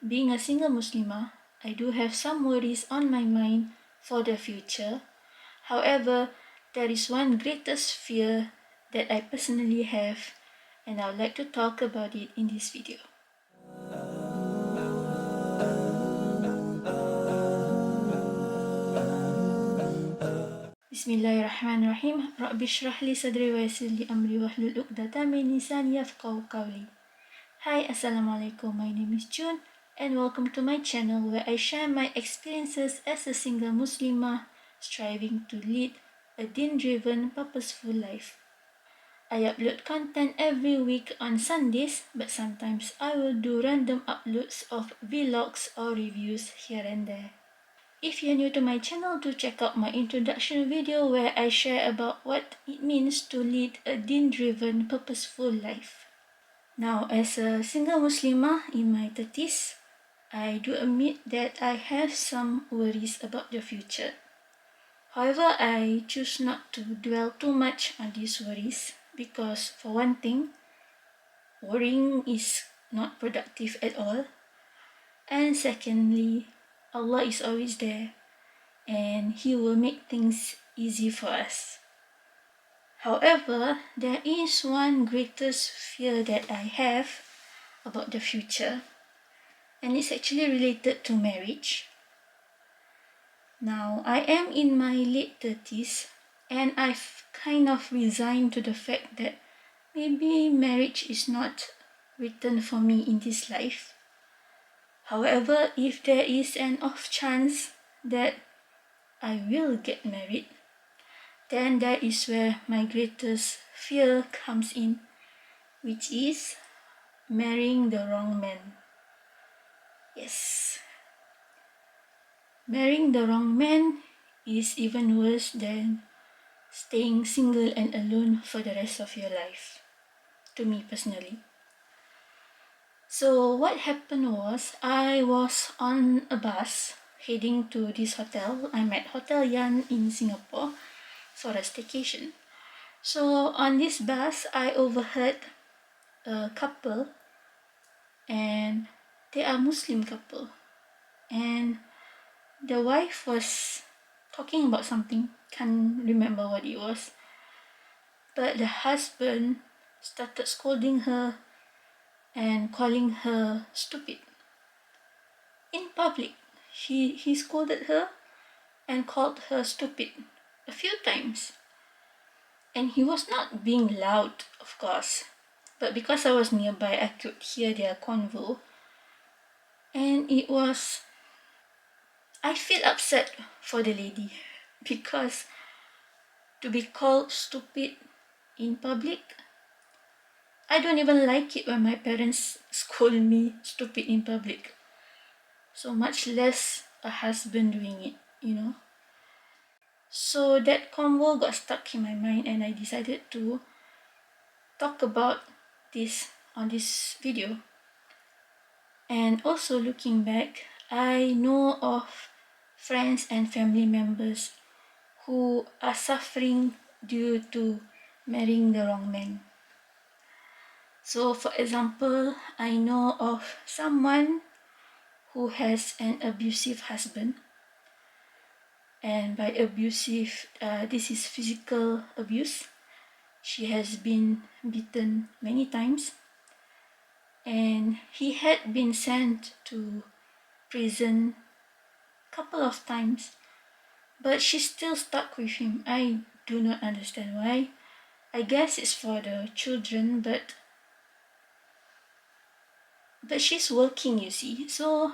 being a single Muslimah, I do have some worries on my mind for the future. However, there is one greatest fear that I personally have, and I would like to talk about it in this video. Bismillahirrahmanirrahim. Rabbi shrah li sadri wa yassir li amri wahlul 'uqdatam min lisani yafqahu qawli. Hi, Assalamualaikum. My name is June and welcome to my channel where I share my experiences as a single Muslimah striving to lead a deen-driven, purposeful life. I upload content every week on Sundays, but sometimes I will do random uploads of vlogs or reviews here and there. If you're new to my channel, do check out my introduction video where I share about what it means to lead a deen-driven, purposeful life. Now, as a single Muslimah in my 30s, I do admit that I have some worries about the future. However, I choose not to dwell too much on these worries because, for one thing, worrying is not productive at all. And secondly, Allah is always there and He will make things easy for us. However, there is one greatest fear that I have about the future, and it's actually related to marriage. Now, I am in my late 30s and I've kind of resigned to the fact that maybe marriage is not written for me in this life. However, if there is an off chance that I will get married, then that is where my greatest fear comes in, which is marrying the wrong man. Yes. Marrying the wrong man is even worse than staying single and alone for the rest of your life, to me personally. So what happened was, I was on a bus heading to this hotel. I'm at Hotel Yan in Singapore for a staycation. So on this bus, I overheard a couple, and they are Muslim couple, and the wife was talking about something, can't remember what it was, but the husband started scolding her and calling her stupid in public. He scolded her and called her stupid a few times, and he was not being loud, of course, but because I was nearby, I could hear their convo, and I feel upset for the lady because to be called stupid in public, I don't even like it when my parents scold me stupid in public. So much less a husband doing it, you know. So that convo got stuck in my mind and I decided to talk about this on this video. And also looking back, I know of friends and family members who are suffering due to marrying the wrong man. So for example, I know of someone who has an abusive husband, and by abusive, this is physical abuse. She has been beaten many times, and he had been sent to prison a couple of times, but she's still stuck with him. I do not understand why. I guess it's for the children, but she's working, you see. So,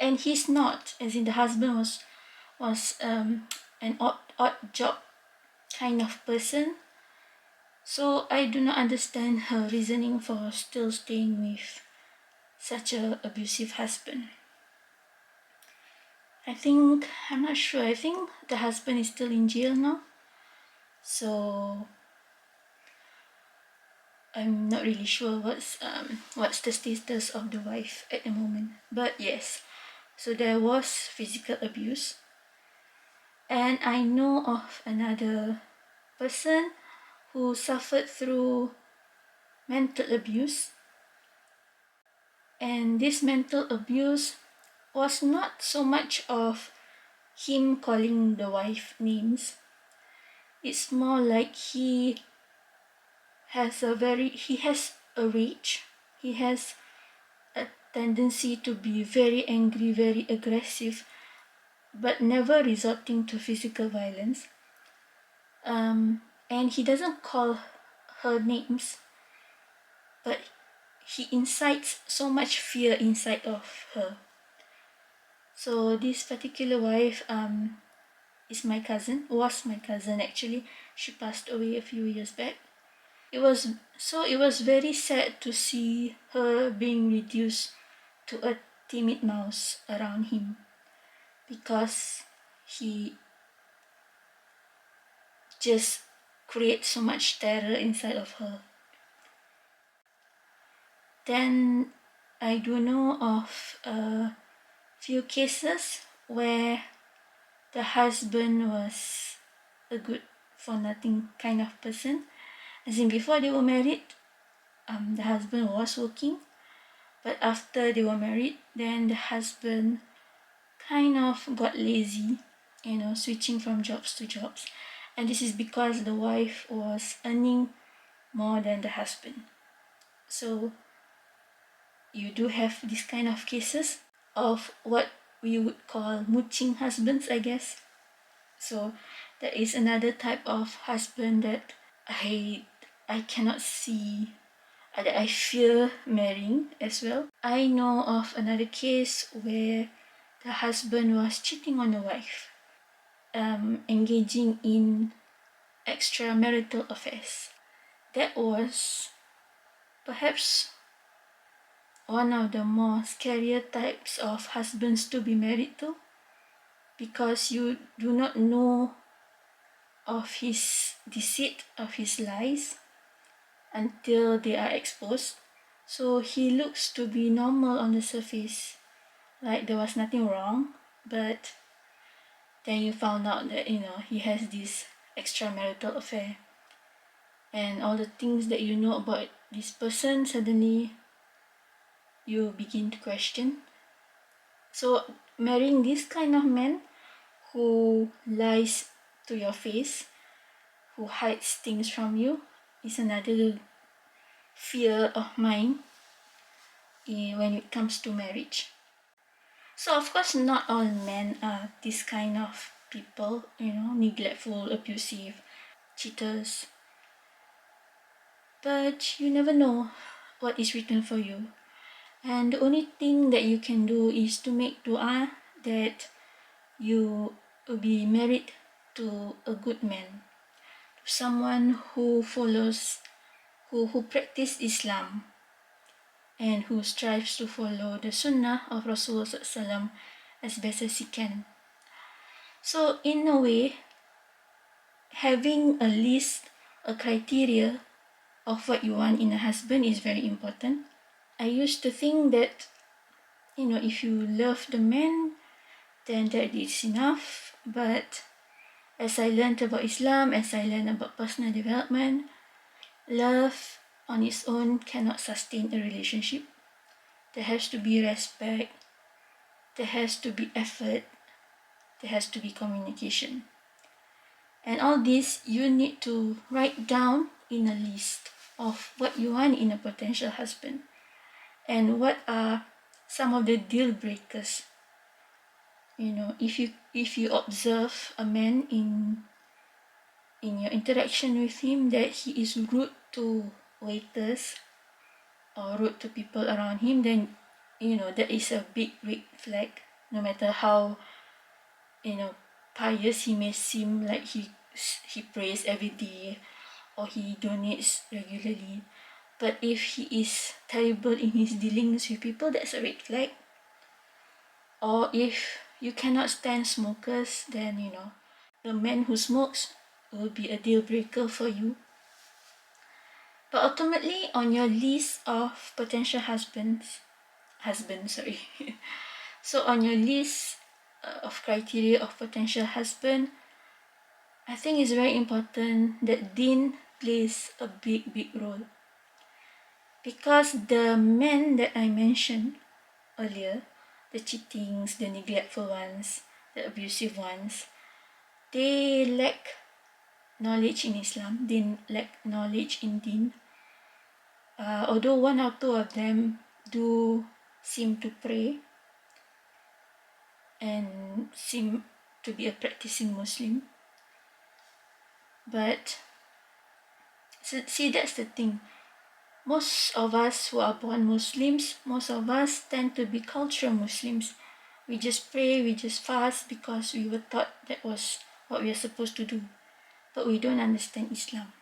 and he's not, as in the husband was an odd job kind of person. So I do not understand her reasoning for still staying with such a abusive husband. I'm not sure. I think the husband is still in jail now. So I'm not really sure what's the status of the wife at the moment. But yes, so there was physical abuse. And I know of another person who suffered through mental abuse. And this mental abuse was not so much of him calling the wife names. It's more like he has a rage. He has a tendency to be very angry, very aggressive, but never resorting to physical violence. And he doesn't call her names, but he incites so much fear inside of her. So this particular wife was my cousin actually. She passed away a few years back. It was very sad to see her being reduced to a timid mouse around him, because he just creates so much terror inside of her. Then I do know of a few cases where the husband was a good for nothing kind of person. As in, before they were married, the husband was working, but after they were married, then the husband kind of got lazy, switching from jobs to jobs. And this is because the wife was earning more than the husband. So you do have this kind of cases of what we would call mooching husbands, I guess. So that is another type of husband that I cannot see, that I fear marrying as well. I know of another case where the husband was cheating on the wife, engaging in extramarital affairs. That was perhaps one of the more scarier types of husbands to be married to, because you do not know of his deceit, of his lies, until they are exposed. So he looks to be normal on the surface, like there was nothing wrong, but then you found out that he has this extramarital affair, and all the things that you know about this person, suddenly you begin to question. So marrying this kind of man who lies to your face, who hides things from you, is another fear of mine when it comes to marriage. So of course not all men are this kind of people, neglectful, abusive, cheaters. But you never know what is written for you. And the only thing that you can do is to make dua that you will be married to a good man, to someone who follows, who practice Islam, and who strives to follow the sunnah of Rasulullah SAW as best as he can. So in a way, having a list, a criteria of what you want in a husband is very important. I used to think that, if you love the man, then that is enough. But as I learned about Islam, as I learned about personal development, love on its own cannot sustain a relationship. There has to be respect, there has to be effort, there has to be communication. And all this you need to write down in a list of what you want in a potential husband, and what are some of the deal breakers. If you observe a man in your interaction with him that he is rude to waiters or rude to people around him, then that is a big red flag. No matter how pious he may seem, like he prays every day or he donates regularly, but if he is terrible in his dealings with people, that's a red flag. Or if you cannot stand smokers, then the man who smokes will be a deal breaker for you. But ultimately, on your list of potential husbands, sorry. So on your list of criteria of potential husband, I think it's very important that deen plays a big role. Because the men that I mentioned earlier, the cheatings, the neglectful ones, the abusive ones, they lack knowledge in Islam, they lack knowledge in deen. Although one or two of them do seem to pray and seem to be a practicing Muslim, but see, that's the thing. Most of us who are born Muslims, most of us tend to be cultural Muslims. We just pray, we just fast because we were taught that was what we are supposed to do, but we don't understand Islam.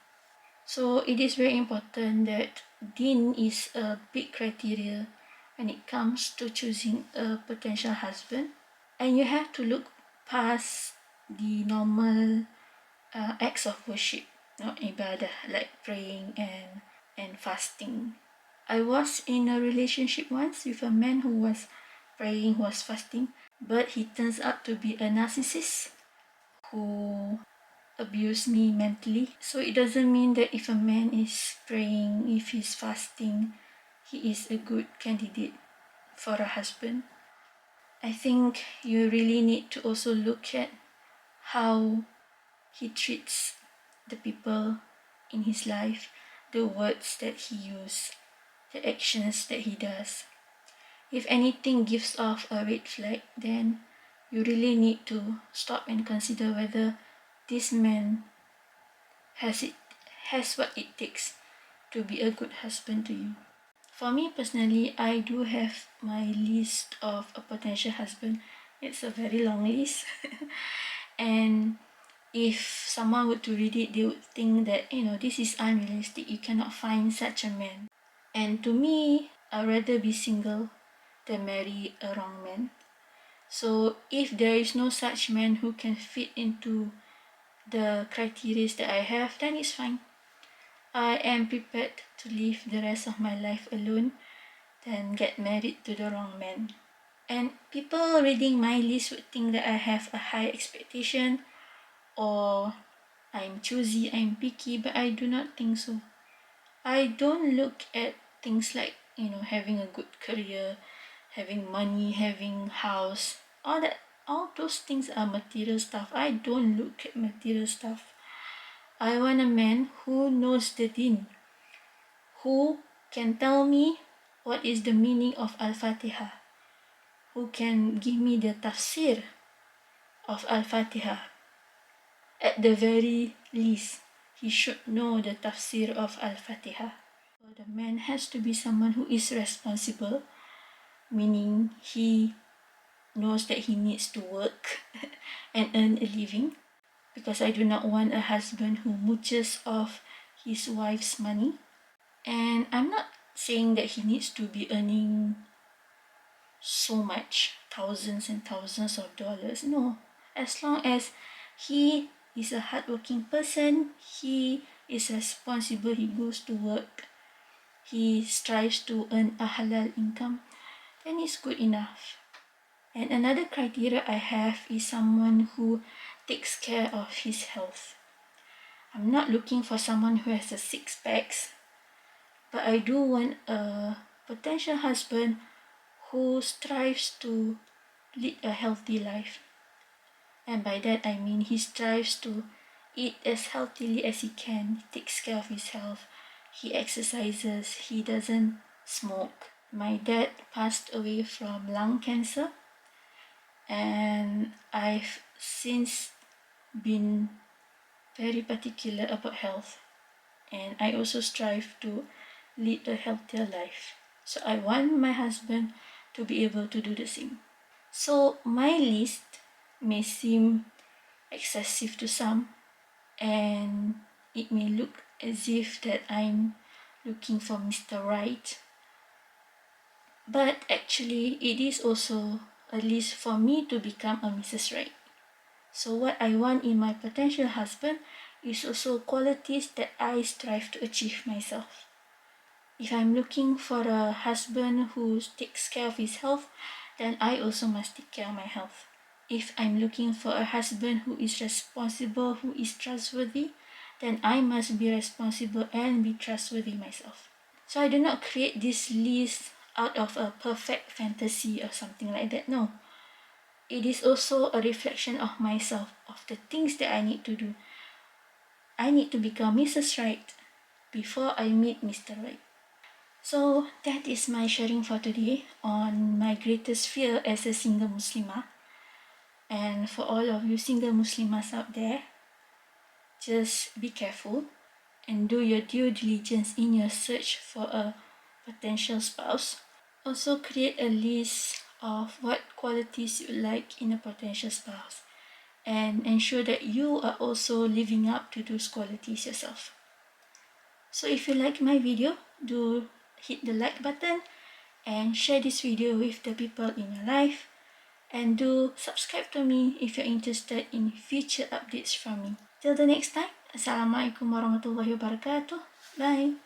So it is very important that deen is a big criteria when it comes to choosing a potential husband, and you have to look past the normal acts of worship, not ibadah, like praying and fasting. I was in a relationship once with a man who was praying, who was fasting, but he turns out to be a narcissist who abused me mentally. So it doesn't mean that if a man is praying, if he's fasting, he is a good candidate for a husband. I think you really need to also look at how he treats the people in his life, the words that he uses, the actions that he does. If anything gives off a red flag, then you really need to stop and consider whether this man has what it takes to be a good husband to you. For me personally, I do have my list of a potential husband. It's a very long list. And if someone were to read it, they would think that, this is unrealistic. You cannot find such a man. And to me, I'd rather be single than marry a wrong man. So if there is no such man who can fit into the criteria that I have, then it's fine. I am prepared to live the rest of my life alone than get married to the wrong man. And people reading my list would think that I have a high expectation, or I'm choosy, I'm picky, but I do not think so. I don't look at things like, having a good career, having money, having house, all those things are material stuff. I don't look at material stuff. I want a man who knows the deen, who can tell me what is the meaning of Al-Fatiha, who can give me the tafsir of Al-Fatiha. At the very least, he should know the tafsir of Al-Fatiha. So the man has to be someone who is responsible, meaning he knows that he needs to work and earn a living, because I do not want a husband who mooches off his wife's money. And I'm not saying that he needs to be earning so much, thousands and thousands of dollars. No, as long as he is a hardworking person, he is responsible, he goes to work, he strives to earn a halal income, then it's good enough. And another criteria I have is someone who takes care of his health. I'm not looking for someone who has a six-pack, but I do want a potential husband who strives to lead a healthy life. And by that I mean he strives to eat as healthily as he can, he takes care of his health, he exercises, he doesn't smoke. My dad passed away from lung cancer, and I've since been very particular about health, and I also strive to lead a healthier life. So I want my husband to be able to do the same. So my list may seem excessive to some, and it may look as if that I'm looking for Mr. Right, but actually it is also a list for me to become a Mrs. Right. So what I want in my potential husband is also qualities that I strive to achieve myself. If I'm looking for a husband who takes care of his health, then I also must take care of my health. If I'm looking for a husband who is responsible, who is trustworthy, then I must be responsible and be trustworthy myself. So I do not create this list out of a perfect fantasy or something like that. No. It is also a reflection of myself, of the things that I need to do. I need to become Mrs. Right before I meet Mr. Right. So that is my sharing for today on my greatest fear as a single Muslimah. And for all of you single Muslimahs out there, just be careful and do your due diligence in your search for a potential spouse. Also create a list of what qualities you like in a potential spouse and ensure that you are also living up to those qualities yourself. So if you like my video, do hit the like button and share this video with the people in your life, and do subscribe to me if you're interested in future updates from me. Till the next time, Assalamualaikum warahmatullahi wabarakatuh. Bye.